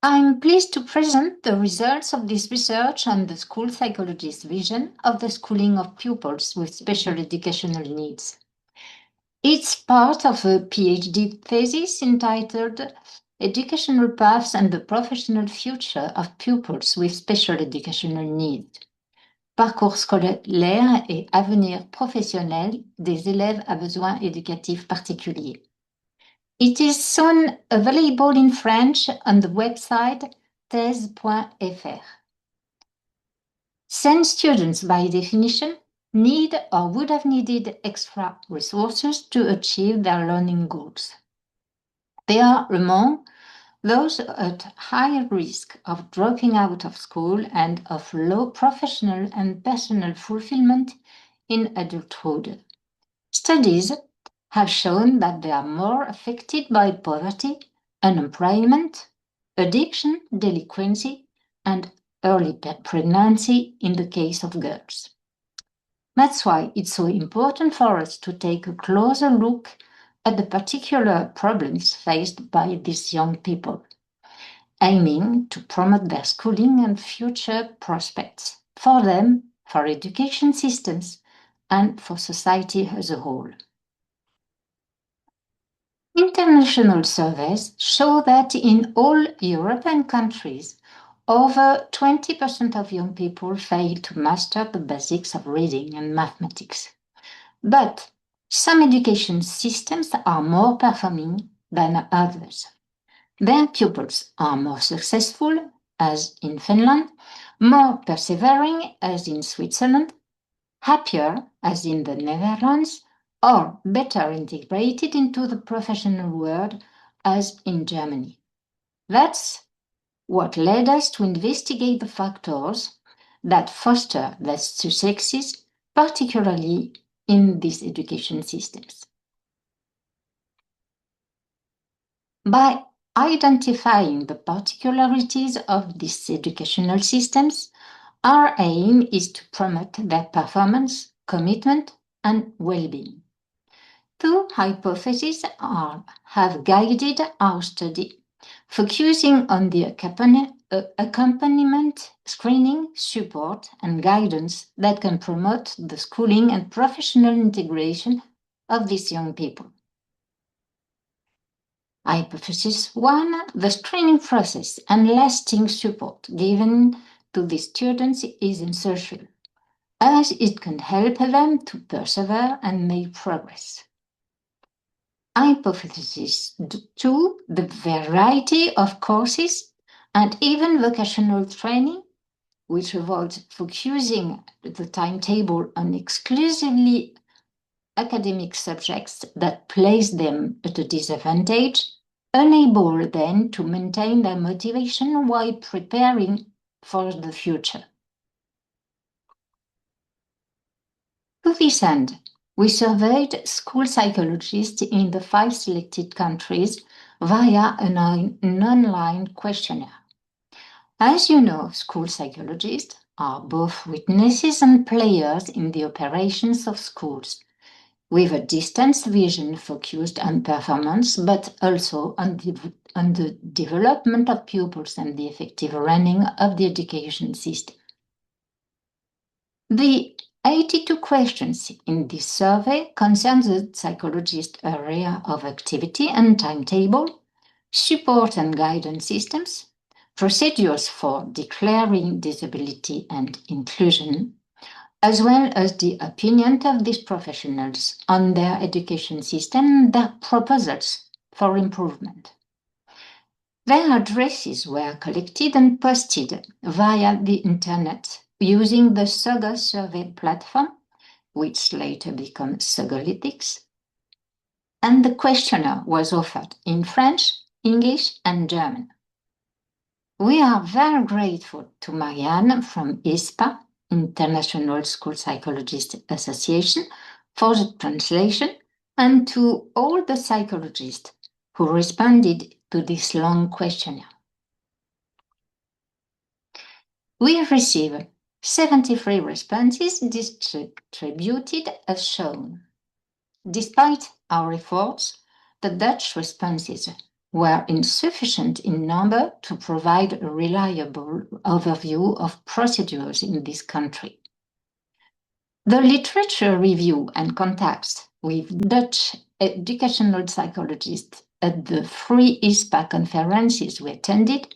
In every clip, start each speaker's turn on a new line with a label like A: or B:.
A: I'm pleased to present the results of this research on the school psychologist's vision of the schooling of pupils with special educational needs. It's part of a PhD thesis entitled Educational Paths and the Professional Future of Pupils with Special Educational Needs. Parcours scolaire et avenir professionnel des élèves à besoins éducatifs particuliers. It is soon available in French on the website thèse.fr. Some students, by definition, need or would have needed extra resources to achieve their learning goals. They are among those at higher risk of dropping out of school and of low professional and personal fulfillment in adulthood. Studies have shown that they are more affected by poverty, unemployment, addiction, delinquency, and early pregnancy in the case of girls. That's why it's so important for us to take a closer look at the particular problems faced by these young people, aiming to promote their schooling and future prospects for them, for education systems, and for society as a whole. International surveys show that in all European countries, over 20% of young people fail to master the basics of reading and mathematics. But some education systems are more performing than others. Their pupils are more successful, as in Finland, more persevering, as in Switzerland, happier, as in the Netherlands, or better integrated into the professional world, as in Germany. That's what led us to investigate the factors that foster their successes, particularly in these education systems. By identifying the particularities of these educational systems, our aim is to promote their performance, commitment, and well-being. Two hypotheses have guided our study, focusing on the accompaniment, screening, support, and guidance that can promote the schooling and professional integration of these young people. Hypothesis 1, the screening process and lasting support given to the students is essential, as it can help them to persevere and make progress. Hypothesis 2, the variety of courses and even vocational training, which avoids focusing the timetable on exclusively academic subjects that place them at a disadvantage, enable them to maintain their motivation while preparing for the future. To this end, we surveyed school psychologists in the 5 selected countries via an online questionnaire. As you know, school psychologists are both witnesses and players in the operations of schools, with a distance vision focused on performance, but also on the development of pupils and the effective running of the education system. The 82 questions in this survey concern the psychologist area of activity and timetable, support and guidance systems, procedures for declaring disability and inclusion, as well as the opinion of these professionals on their education system and their proposals for improvement. Their addresses were collected and posted via the internet using the SOGA survey platform, which later became Sogolytics, and the questionnaire was offered in French, English, and German. We are very grateful to Marianne from ISPA, International School Psychologists Association, for the translation, and to all the psychologists who responded to this long questionnaire. We have received 73 responses distributed as shown. Despite our efforts, the Dutch responses were insufficient in number to provide a reliable overview of procedures in this country. The literature review and contacts with Dutch educational psychologists at the 3 ISPA conferences we attended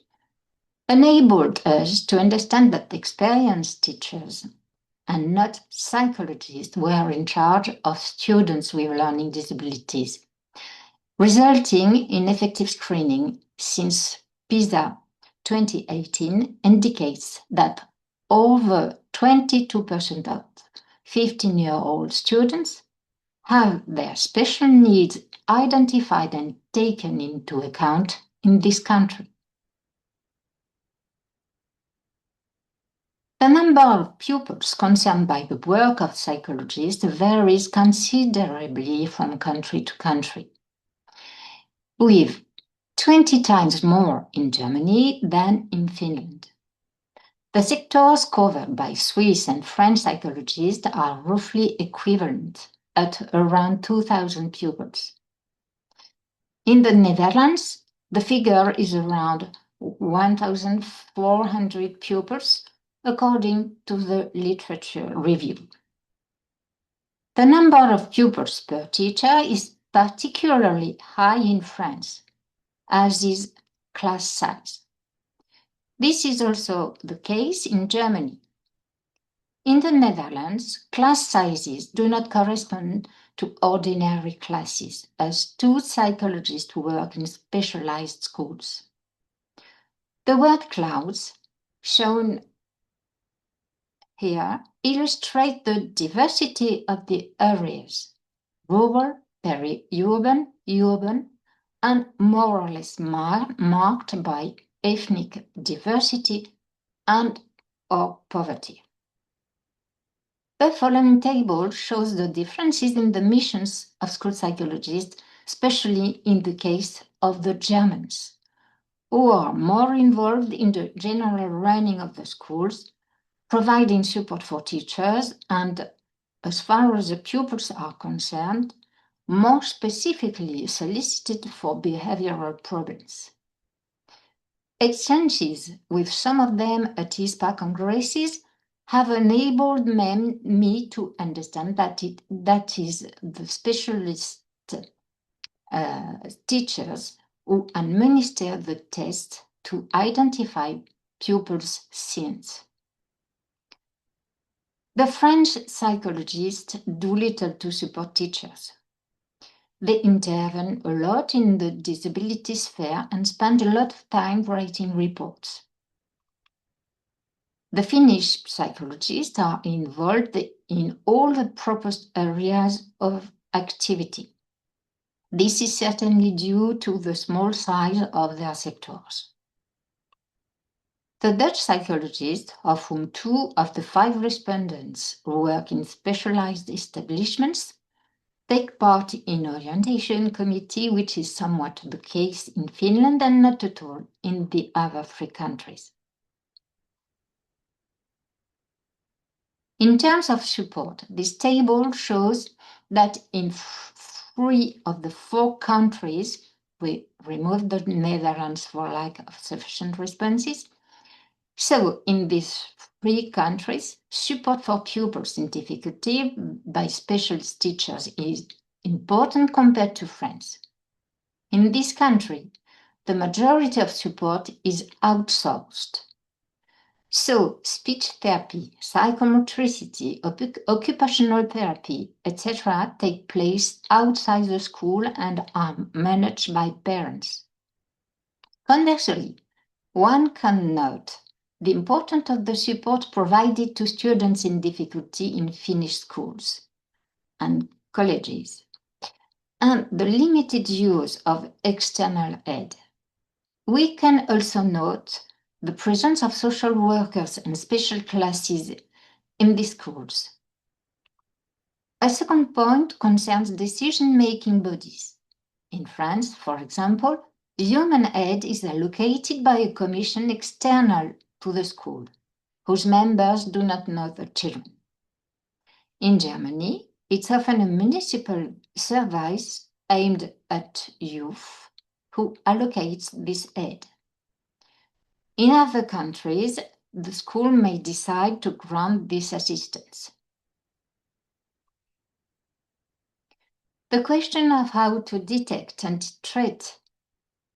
A: enabled us to understand that experienced teachers and not psychologists were in charge of students with learning disabilities, resulting in effective screening since PISA 2018 indicates that over 22% of 15-year-old students have their special needs identified and taken into account in this country. The number of pupils concerned by the work of psychologists varies considerably from country to country, with 20 times more in Germany than in Finland. The sectors covered by Swiss and French psychologists are roughly equivalent at around 2,000 pupils. In the Netherlands, the figure is around 1,400 pupils, according to the literature review. The number of pupils per teacher is particularly high in France, as is class size. This is also the case in Germany. In the Netherlands, class sizes do not correspond to ordinary classes, as 2 psychologists work in specialized schools. The word clouds, shown here, illustrate the diversity of the areas: rural, peri-urban, urban, and more or less marked by ethnic diversity and/or poverty. The following table shows the differences in the missions of school psychologists, especially in the case of the Germans, who are more involved in the general running of the schools, providing support for teachers, and, as far as the pupils are concerned, more specifically solicited for behavioral problems. Exchanges with some of them at ISPA congresses have enabled me to understand that is the specialist teachers who administer the test to identify pupils' sins. The French psychologists do little to support teachers. They intervene a lot in the disability sphere and spend a lot of time writing reports. The Finnish psychologists are involved in all the proposed areas of activity. This is certainly due to the small size of their sectors. The Dutch psychologists, of whom 2 of the 5 respondents work in specialized establishments, take part in orientation committee, which is somewhat the case in Finland and not at all in the other 3 countries. In terms of support, this table shows that in 3 of the 4 countries, we removed the Netherlands for lack of sufficient responses. So in these 3 countries, support for pupils in difficulty by specialist teachers is important compared to France. In this country, the majority of support is outsourced. So speech therapy, psychomotricity, occupational therapy, etc. take place outside the school and are managed by parents. Conversely, one can note the importance of the support provided to students in difficulty in Finnish schools and colleges, and the limited use of external aid. We can also note the presence of social workers and special classes in the schools. A second point concerns decision-making bodies. In France, for example, human aid is allocated by a commission external to the school, whose members do not know the children. In Germany, it's often a municipal service aimed at youth who allocates this aid. In other countries, the school may decide to grant this assistance. The question of how to detect and treat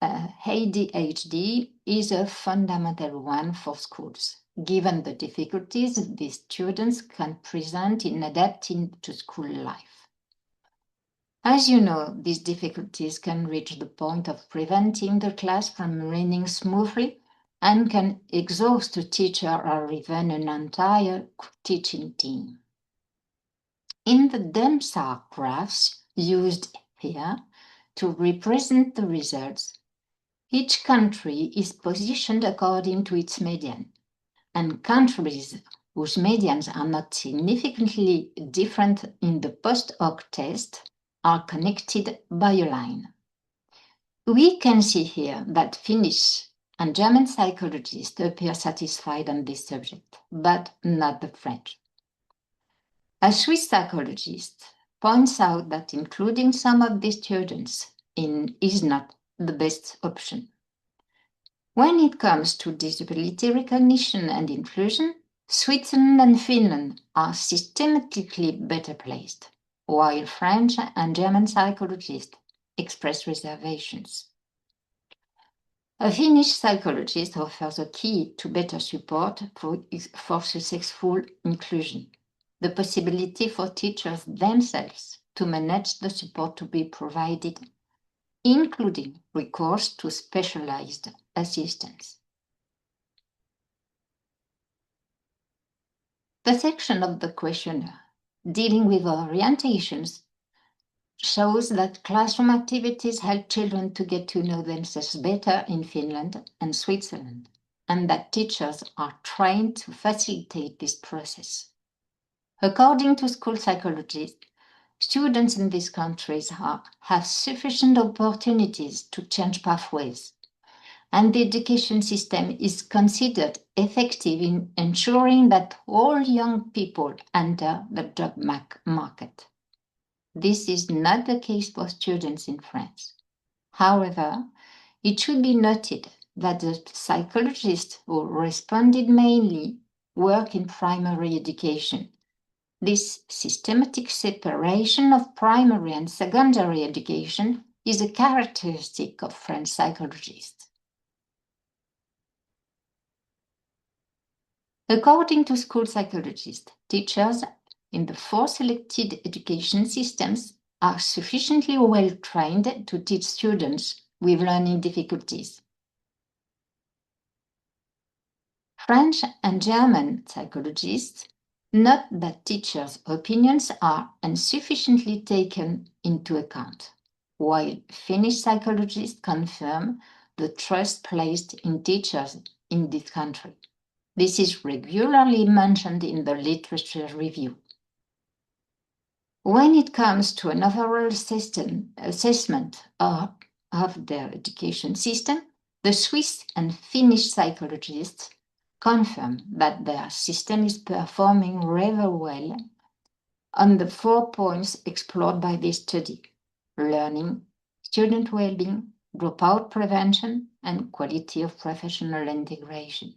A: ADHD is a fundamental one for schools, given the difficulties these students can present in adapting to school life. As you know, these difficulties can reach the point of preventing the class from running smoothly and can exhaust a teacher or even an entire teaching team. In the DEMSAR graphs used here to represent the results, each country is positioned according to its median, and countries whose medians are not significantly different in the post-hoc test are connected by a line. We can see here that Finnish and German psychologists appear satisfied on this subject, but not the French. A Swiss psychologist points out that including some of these students is not the best option. When it comes to disability recognition and inclusion, Switzerland and Finland are systematically better placed, while French and German psychologists express reservations. A Finnish psychologist offers a key to better support for successful inclusion: the possibility for teachers themselves to manage the support to be provided, including recourse to specialized assistance. The section of the questionnaire dealing with orientations shows that classroom activities help children to get to know themselves better in Finland and Switzerland, and that teachers are trained to facilitate this process. According to school psychologists, students in these countries have sufficient opportunities to change pathways, and the education system is considered effective in ensuring that all young people enter the job market. This is not the case for students in France. However, it should be noted that the psychologists who responded mainly work in primary education. This systematic separation of primary and secondary education is a characteristic of French psychologists. According to school psychologists, teachers in the four selected education systems are sufficiently well trained to teach students with learning difficulties. French and German psychologists note that teachers' opinions are insufficiently taken into account, while Finnish psychologists confirm the trust placed in teachers in this country. This is regularly mentioned in the literature review. When it comes to an overall assessment of their education system, the Swiss and Finnish psychologists confirm that their system is performing rather well on the 4 points explored by this study: learning, student well-being, dropout prevention, and quality of professional integration.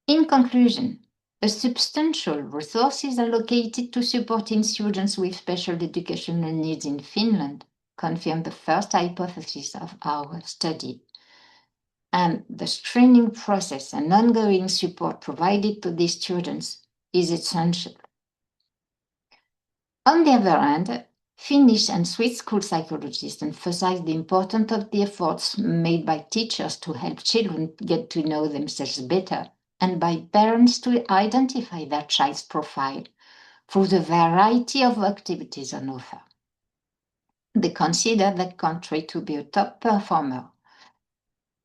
A: In conclusion, a substantial resource is allocated to supporting students with special educational needs in Finland, confirm the first hypothesis of our study. And the screening process and ongoing support provided to these students is essential. On the other hand, Finnish and Swiss school psychologists emphasize the importance of the efforts made by teachers to help children get to know themselves better, and by parents to identify their child's profile through the variety of activities on offer. They consider that country to be a top performer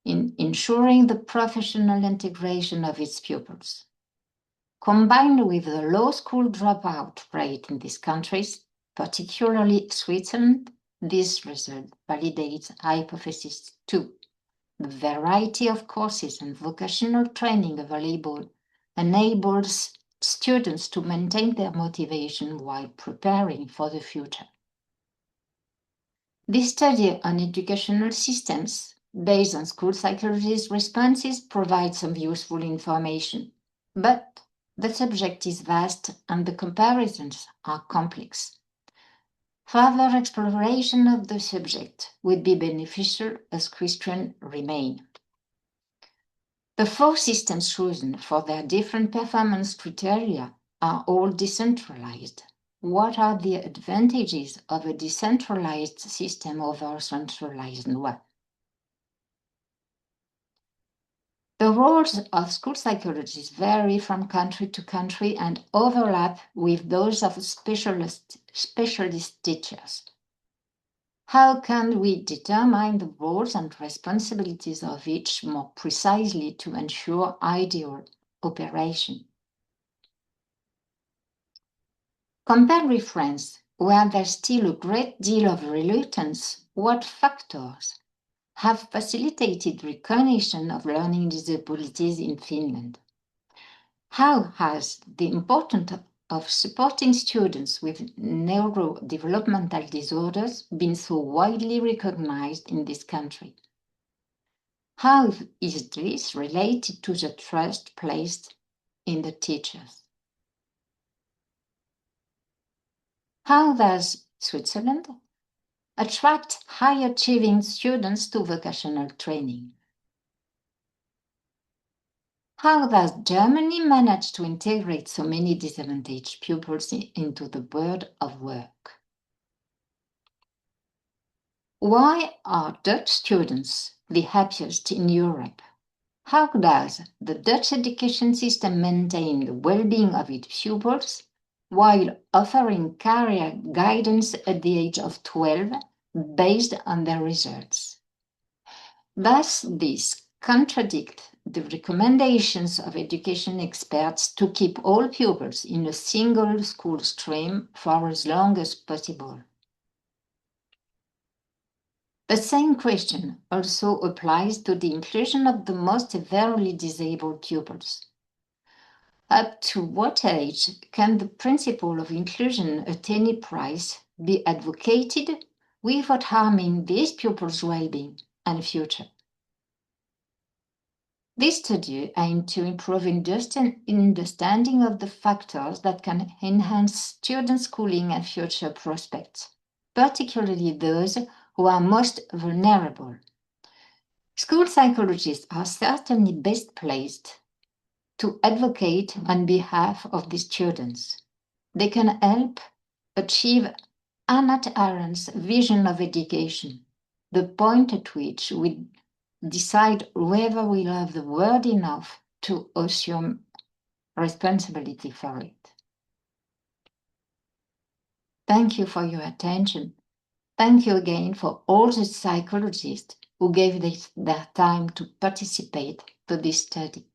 A: in ensuring the professional integration of its pupils. Combined with the low school dropout rate in these countries, particularly Switzerland, this result validates hypothesis 2. The variety of courses and vocational training available enables students to maintain their motivation while preparing for the future. This study on educational systems, based on school psychologists' responses, provides some useful information. But the subject is vast and the comparisons are complex. Further exploration of the subject would be beneficial as questions remain. The 4 systems chosen for their different performance criteria are all decentralized. What are the advantages of a decentralized system over a centralized one? The roles of school psychologists vary from country to country and overlap with those of specialist teachers. How can we determine the roles and responsibilities of each more precisely to ensure ideal operation? Compared with France, where there's still a great deal of reluctance, what factors have facilitated recognition of learning disabilities in Finland? How has the importance of supporting students with neurodevelopmental disorders been so widely recognized in this country? How is this related to the trust placed in the teachers? How does Switzerland attract high-achieving students to vocational training? How does Germany manage to integrate so many disadvantaged pupils into the world of work? Why are Dutch students the happiest in Europe? How does the Dutch education system maintain the well-being of its pupils while offering career guidance at the age of 12 based on their results? Does this contradict the recommendations of education experts to keep all pupils in a single school stream for as long as possible? The same question also applies to the inclusion of the most severely disabled pupils. Up to what age can the principle of inclusion at any price be advocated without harming these pupils' well-being and future? This study aimed to improve understanding of the factors that can enhance student schooling and future prospects, particularly those who are most vulnerable. School psychologists are certainly best placed to advocate on behalf of the students. They can help achieve Hannah Arendt's vision of education, the point at which we decide whether we love the world enough to assume responsibility for it. Thank you for your attention. Thank you again for all the psychologists who gave their time to participate to this study.